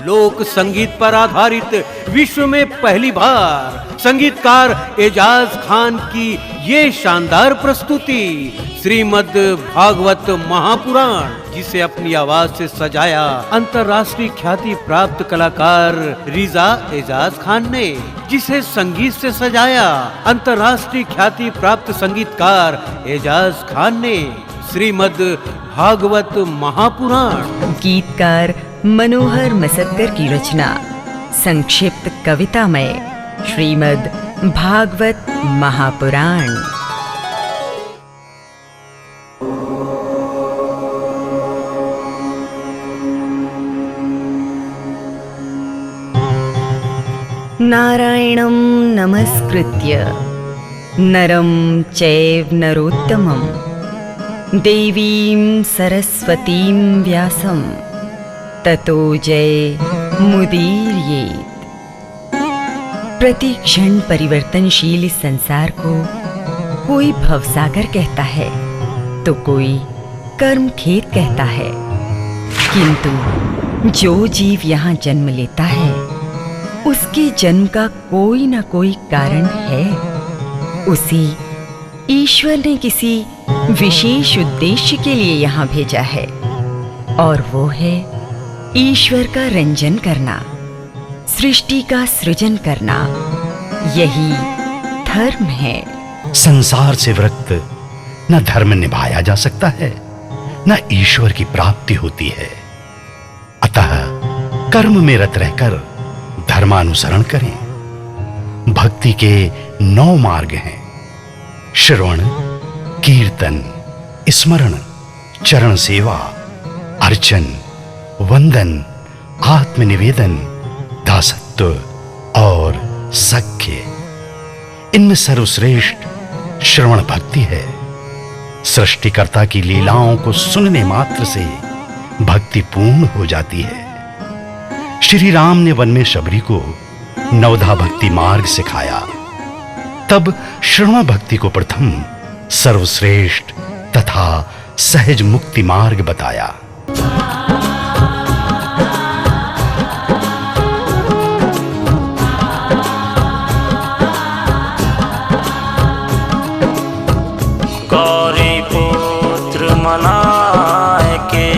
लोक संगीत पर आधारित विश्व में पहली बार संगीतकार एजाज खान की ये शानदार प्रस्तुति श्रीमद् भागवत महापुराण, जिसे अपनी आवाज से सजाया अंतर्राष्ट्रीय ख्याति प्राप्त कलाकार रिजा एजाज खान ने, जिसे संगीत से सजाया अंतर्राष्ट्रीय ख्याति प्राप्त संगीतकार एजाज खान ने। श्रीमद् भागवत महापुराण। गीतकार मनोहर मसक्कर की रचना, संक्षिप्त कवितामय श्रीमद् भागवत महापुराण। नारायणं नमस्कृत्य नरं चैव नरोत्तमं देवीं सरस्वतीं व्यासं ततो जय मुदीरयेत्। प्रति क्षण परिवर्तनशील इस संसार को कोई भवसागर कहता है तो कोई कर्म खेत कहता है, किंतु जो जीव यहाँ जन्म लेता है उसके जन्म का कोई न कोई कारण है। उसी ईश्वर ने किसी विशेष उद्देश्य के लिए यहाँ भेजा है, और वो है ईश्वर का रंजन करना, सृष्टि का सृजन करना। यही धर्म है। संसार से विरक्त न धर्म निभाया जा सकता है, न ईश्वर की प्राप्ति होती है। अतः कर्म में रत रहकर धर्मानुसरण करें। भक्ति के 9 मार्ग हैं: श्रवण, कीर्तन, स्मरण, चरण सेवा, अर्चन, वंदन, आत्मनिवेदन, दासत्व और सख्य। इनमें सर्वश्रेष्ठ श्रवण भक्ति है। सृष्टिकर्ता की लीलाओं को सुनने मात्र से भक्ति पूर्ण हो जाती है। श्री राम ने वन में शबरी को नवधा भक्ति मार्ग सिखाया, तब श्रवण भक्ति को प्रथम सर्वश्रेष्ठ तथा सहज मुक्ति मार्ग बताया। गौरी पुत्र मनाए के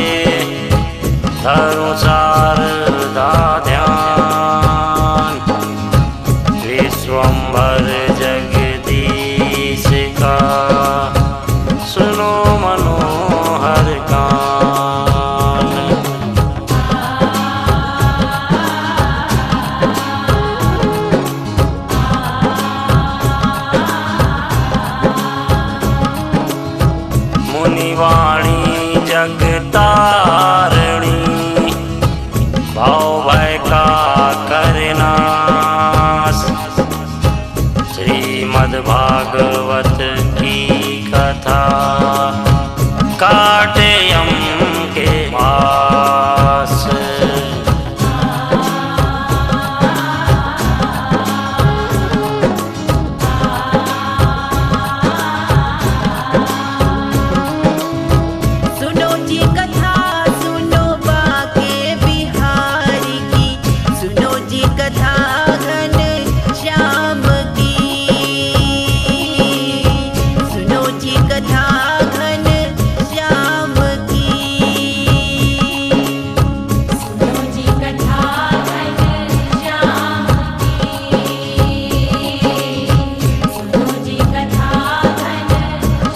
धर्म शारदा ध्यान, विश्वंभर जगदीश का सुनो मनोहर गान। मुनिवाणी जगतारणी, भाव भय का करनाश, श्रीमद् भागवत की कथा काटे यम के पास। सुनो जी कथा सुनो बाके बिहारी की, सुनो जी कथा घन श्याम की, सुनो जी कथा घन श्याम की, सुनो जी कथा घन श्याम की, सुनो जी कथा घन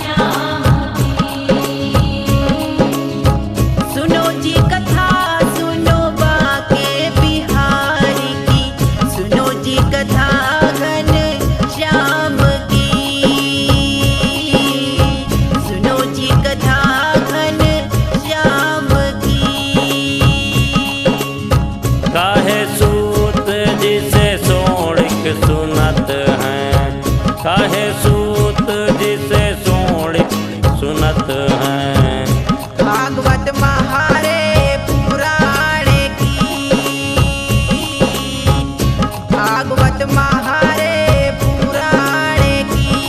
श्याम की। सुनो जी कथा सुनो बाके बिहारी की, सुनो जी कथा घन श्याम की, सुनो जी कथा घन श्याम की। काहे सूत जिसे सोणिक सुनत हैं, काहे सूत जिसे सोणिक सुनत हैं। भागवत महारे पुराण की, भागवत महारे पुराण की।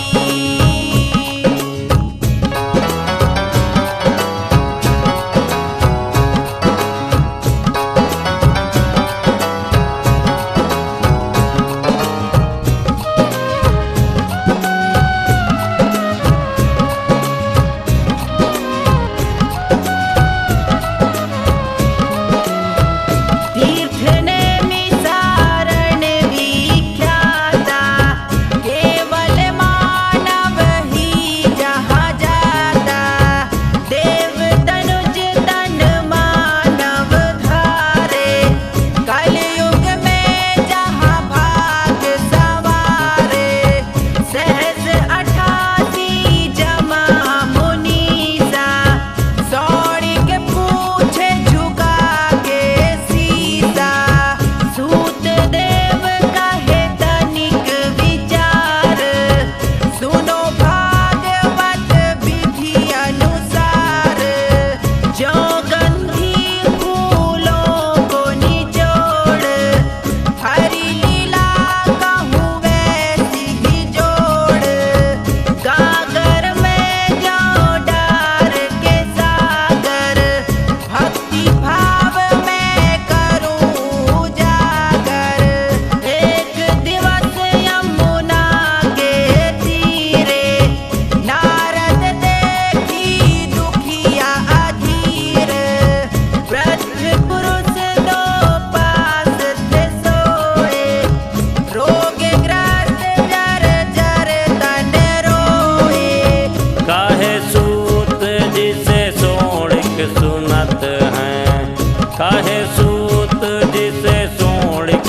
सोणिक सुनत हैं। काहे सूत जिसे सोणिक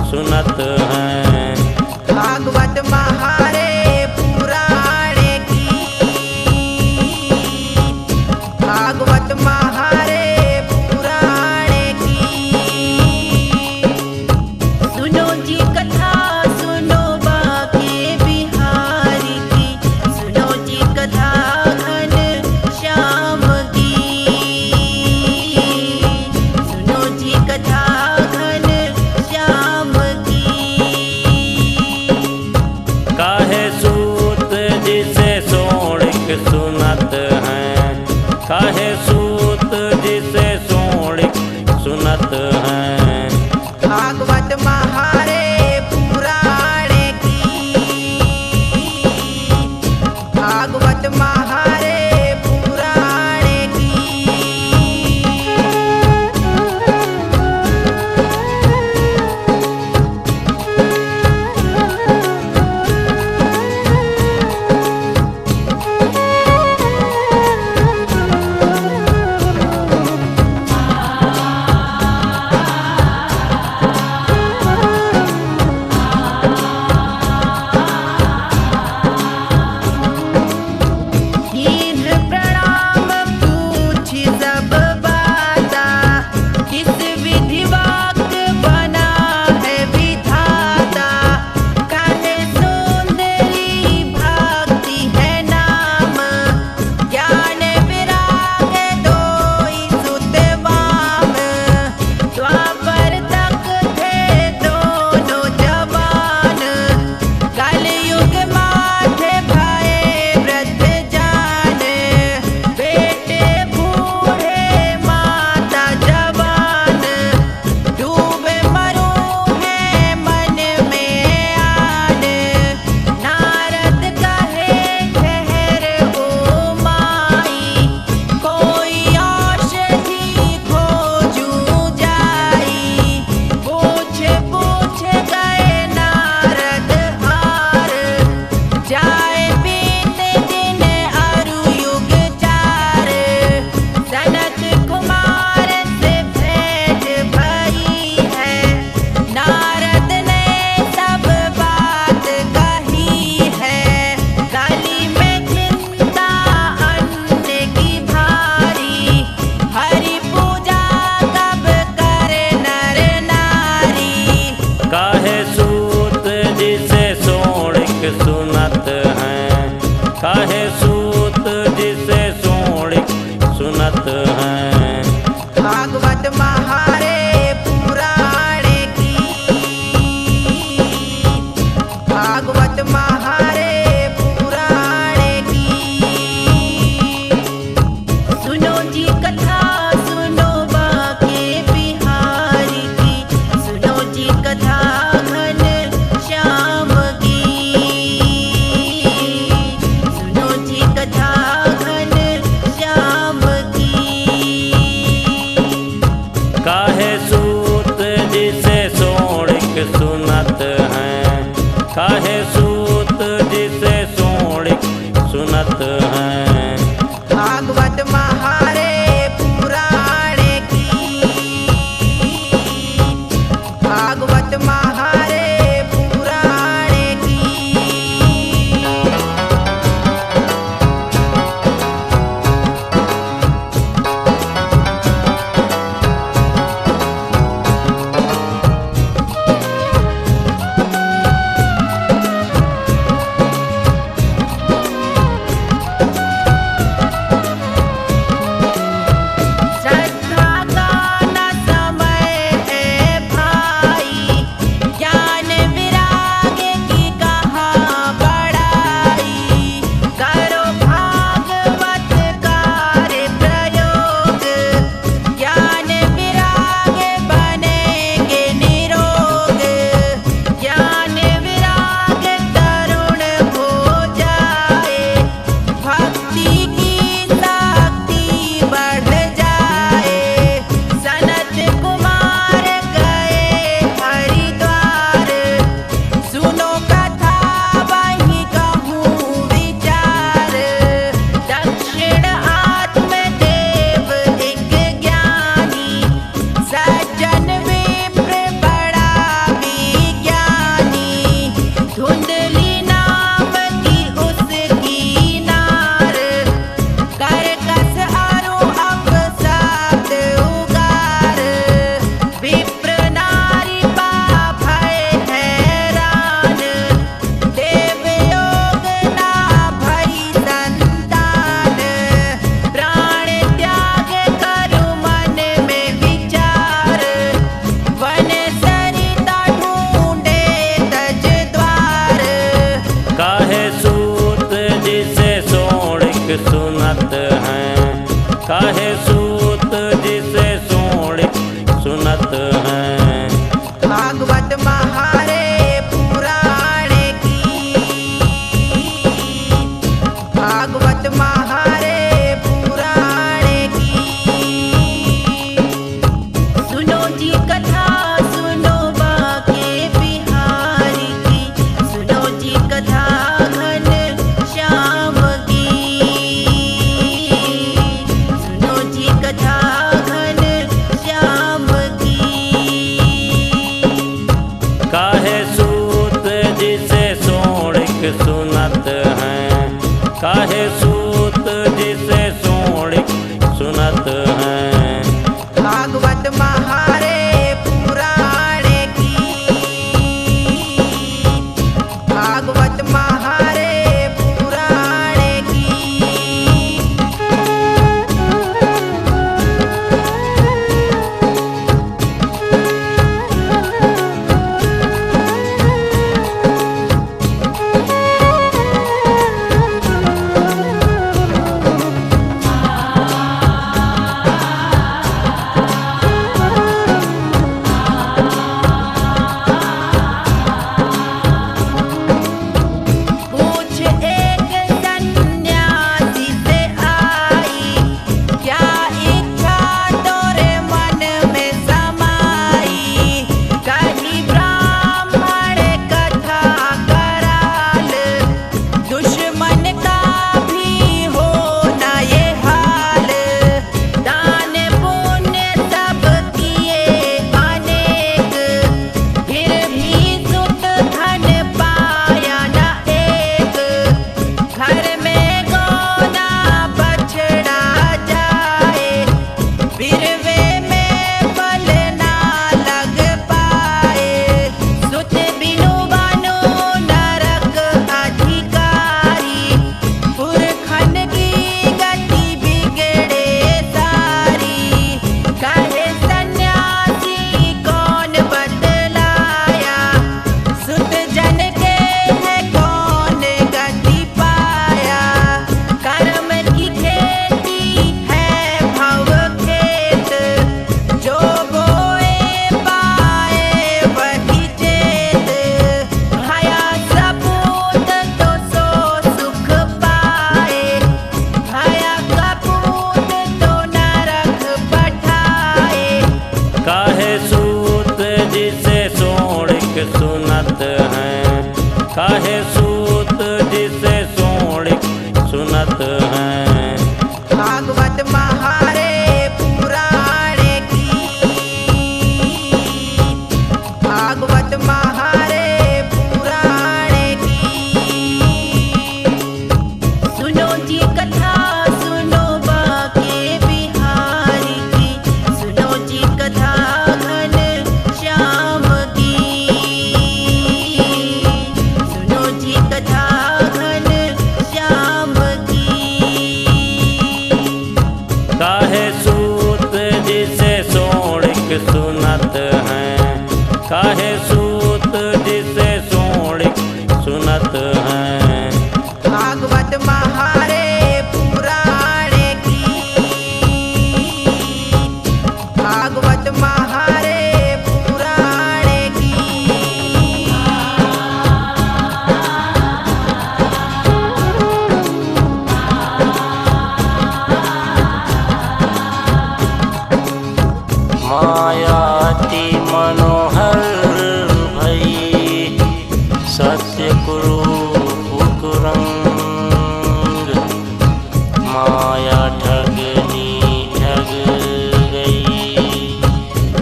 सुनत हैं। भागवत महारे पुराण की, भागवत महारे पुराण की। सुनो जी कथा सुनो बाके बिहारी की, सुनो जी कथा घन श्याम की, सुनो जी कथा घन श्याम की। काहे सूत जिसे सोणिक सुनत हैं। काहे सूत जिसे सोणिक सुनत हैं। भागवत महारे पुराण की, भागवत महारे पुराण की। हीन प्रणाम पूछि सब बाता, किस विधि वाक्य बना है विधाता। काहे सुंदरी भक्ति है नाम, ज्ञान विराग दोई सुत वाम। द्वापर तक थे दोनों जवान, कलयुग माथे भये वृद्ध जान। बेटे बूढ़े माता जवान, डूबे मरू है मन में आन। नारद कहे ठहर ओ माई, कोई औषधि खोजूं जाई। पूछ पूछ गए नारद हार, जाए बीत दिन अरु युग चार। सनत कुमार से भेंट भई है, नारद ने सब बात कही है। गली में चिंता अन्न की भारी, हरि पूजा कब करे नर नारी। काहे सूत जिसे सोणिक सुनत हैं। काहे सूत जिसे सोणिक सुनत हैं। भागवत महारे पुराण की, भागवत महारे पुराण की। सुनो जी कथा सुनो बाके बिहारी की, सुनो जी कथा घन श्याम की, सुनो जी कथा घन श्याम की। काहे सूत जिसे सोणिक सुनत हैं। काहे सूत जिसे सोणिक सुनत हैं। भागवत महारे पुराण की, भागवत महारे पुराण की। काहे सूत जिसे सोणिक सुनत हैं। भागवत महारे पुराण की, भागवत महारे पुराण की। सुनो जी कथा सुनो बाके बिहारी की, सुनो जी कथा घन श्याम की, सुनो जी कथा घन श्याम की। काहे सूत जिसे सोणिक सुनत हैं। काहे सूत जिसे सोणिक सुनत हैं। भागवत महारे पुराण की, भागवत महारे पुराण की। पूछ एक सन्यासी से आई, क्या इच्छा तोरे मन में समाई। कही ब्राह्मण कथा कराल, दुश्मन का भी हो न ये हाल। दान पुण्य सब किए अनेक, फिर भी सुत धन पाया न एक। घर में गौना बछड़ा जाए, बिरवे में बल ना लग पाए। सुत बिनु बनो नरक अधिकारी, पुरखन की गति बिगड़े सारी। कहे सन्यासी कौन बतलाया, सुत जन के है कौन गति पाया। कर्म की खेती है भव खेत, जो बोए पाए वही चेत। भया सपूत तो सो सुख पाए, भया कपूत तो नरक पठाए। काहे सूत जिसे सोणिक सुनत हैं। काहे सूत जिसे सोणिक सुनत हैं। भागवत महारे पुराण की, भागवत महारे पुराण की। सुनो जी कथा सुनो बाके बिहारी की, सुनो जी कथा घन श्याम की, सुनो जी कथा घन श्याम की। काहे सूत जिसे सोणिक सुनत हैं। काहे सूत जिसे सोणिक सुनत हैं। भागवत महारे पुराण की, भागवत महारे पुराण की। मायाति मनोहर भई, सत्य कुरूप कुरंग। माया ठगनी ठग गई,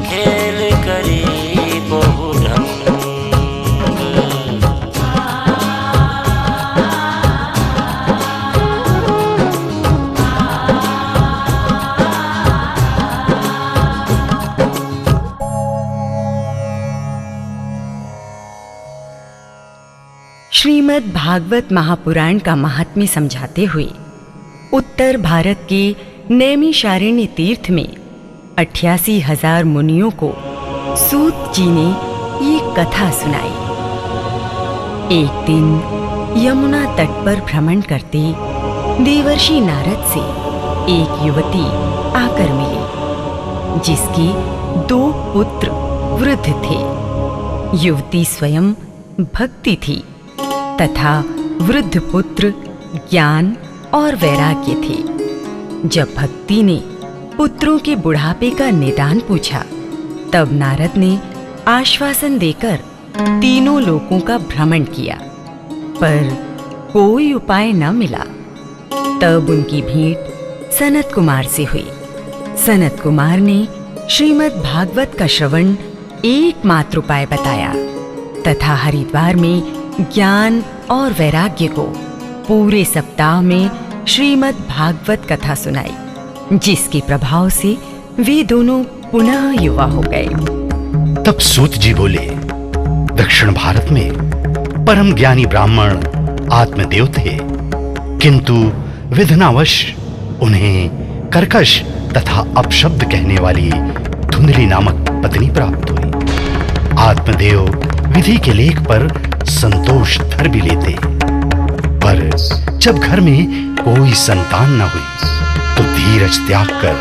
खेल करी बहु ढंग। श्रीमद् भागवत महापुराण का महात्म्य समझाते हुए उत्तर भारत के नैमिषारण्य तीर्थ में 88,000 मुनियों को सूत जी ने ये कथा सुनाई। एक दिन यमुना तट पर भ्रमण करते देवर्षि नारद से एक युवती आकर मिली जिसके 2 पुत्र वृद्ध थे। युवती स्वयं भक्ति थी तथा वृद्ध पुत्र ज्ञान और वैराग्य थे। जब भक्ति ने पुत्रों के बुढ़ापे का निदान पूछा, तब नारद ने आश्वासन देकर तीनों लोकों का भ्रमण किया, पर कोई उपाय न मिला। तब उनकी भेंट सनत कुमार से हुई। सनत कुमार ने श्रीमद् भागवत का श्रवण एकमात्र उपाय बताया तथा हरिद्वार में ज्ञान और वैराग्य को पूरे सप्ताह में श्रीमद् भागवत कथा सुनाई, जिसके प्रभाव से वे दोनों पुनः युवा हो गए। तब सूत जी बोले, दक्षिण भारत में परम ज्ञानी ब्राह्मण आत्मदेव थे, किंतु विधनावश उन्हें कर्कश तथा अपशब्द कहने वाली धुंधली नामक पत्नी प्राप्त हुई। आत्मदेव विधि के लेख पर संतोष धर भी लेते, पर जब घर में कोई संतान न हुई तो धीरज त्याग कर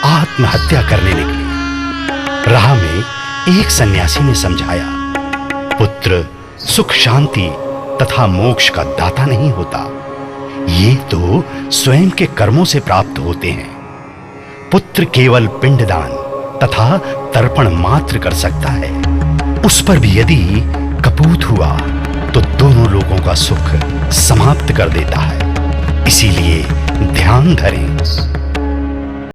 आत्महत्या करने निकले। राह में एक सन्यासी ने समझाया, पुत्र सुख शांति तथा मोक्ष का दाता नहीं होता, ये तो स्वयं के कर्मों से प्राप्त होते हैं। पुत्र केवल पिंडदान तथा तर्पण मात्र कर सकता है, उस पर भी यदि कपूत हुआ तो दोनों लोगों का सुख समाप्त कर देता है।